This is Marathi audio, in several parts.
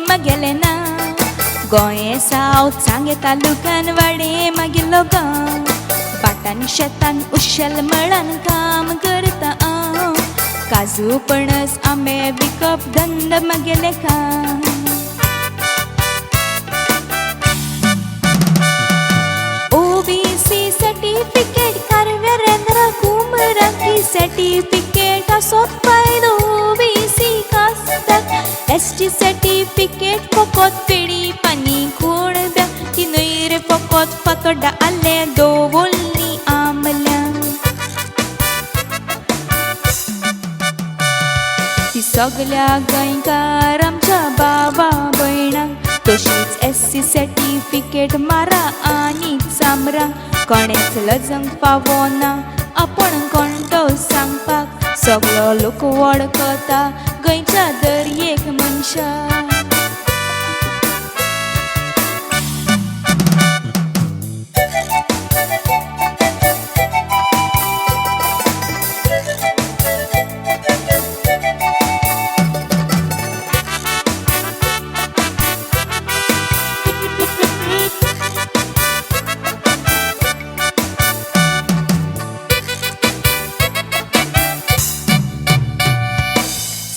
मगेले ना गोंये सावथ सांगे तालुक्यान वाडे मागिल्लो गांव बाटांनी शेतान उशेल मळान काम करता हांव काजू पणस आंबे विकप धंद मगेले काम ओबीसी सर्टिफिकेट कार्यारेंद्र कुमराकी सर्टिफिकेट असोत फायदो ओबीसी कास्ताक एसटी सर्टिफिकेट फकत पेडी पानी कुणब्या तिनूय रे फकत फातोड्डा आले दवरली आमल्या ती सगल्या गोंयकार आमच्या बाबा भयणांक तशीच एससी सर्टिफिकेट मारा आनी चामरां कोणेच लजंक पावना आपण कोणतो सांगपाक सगळो लोक वळखता गोंयच्या दर एक मनशाक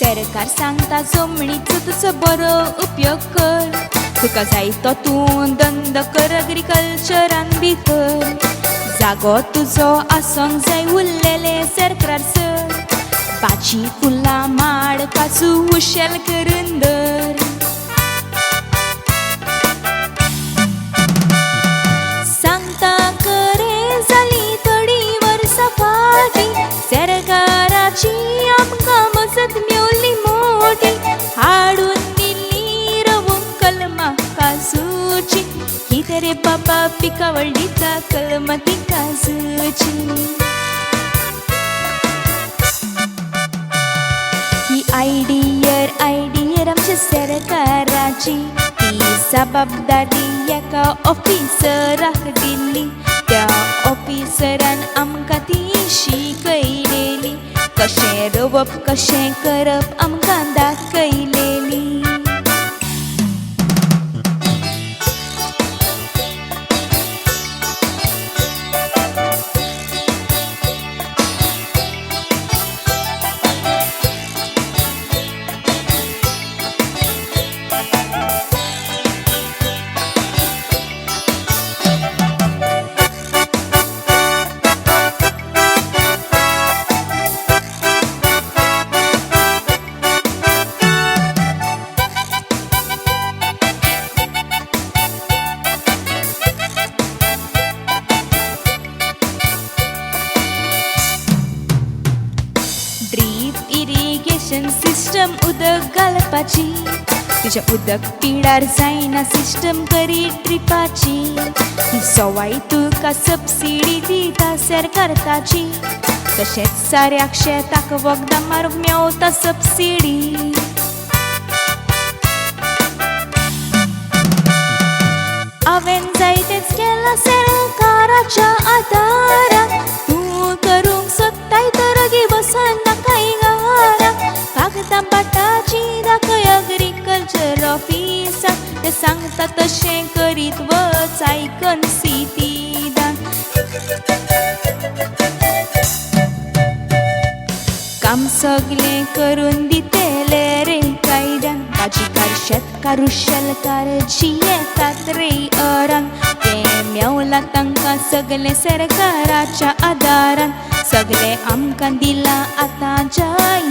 सरकार सांगता जमणीचो तुजो बरो उपयोग कर तुका जाय तो तूं धंदो कर एग्रीकल्चरान भितर जागो तुजो आसोंक जाय उरलेले सरकार सर भाजी फुलां माड काजू उशेल करून दर सांगता करे जाली थोडी वर्सां फाटीं सरकाराची आमकां मजत मेवली मोठी हाडून दिल्ली रवूंक कलमां काजूची कितें रे बाबा पिका व्हडलीता कलमां ती काजूची ही आयडियर आमच्या सरकाराची ती जबाबदारी एका ऑफिसराक दिल्ली त्या ऑफिसरान आमकां ती शिकयलेली कशें रोवप कशें करप आमकां दाखयलेली इरिगेशन सिस्टम उदक घालपाची तुज्या उदक पिडार जायना सिस्टम करी ट्रिपाची सवाय तुका सबसिडी दिता सरकार ताची तशेंच साऱ्याक शेताक वखदां मारूंक मेवता सबसिडी हांवें जायतेच केलां सरकाराच्या आदारान तूं करूंक सोदताय तर गी बसन नाकाय घाराक कागदां बाटाची दाखय एग्रीकल्चर ऑफिसाक ते सांगता तशें करीत वच आयकन सिटीदान काम सगळें करून दितेले रे कायद्यान भाजीकार शेतकार उशेलकार जी येतात रे अरान ते मेवला तांकां सगळें सरकाराच्या आदारान सगळें आमकां दिलां आतां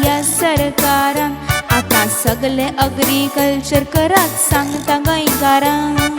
ह्या सरकारान आतां सगळें एग्रीकल्चर करात सांगता गोंयकारांक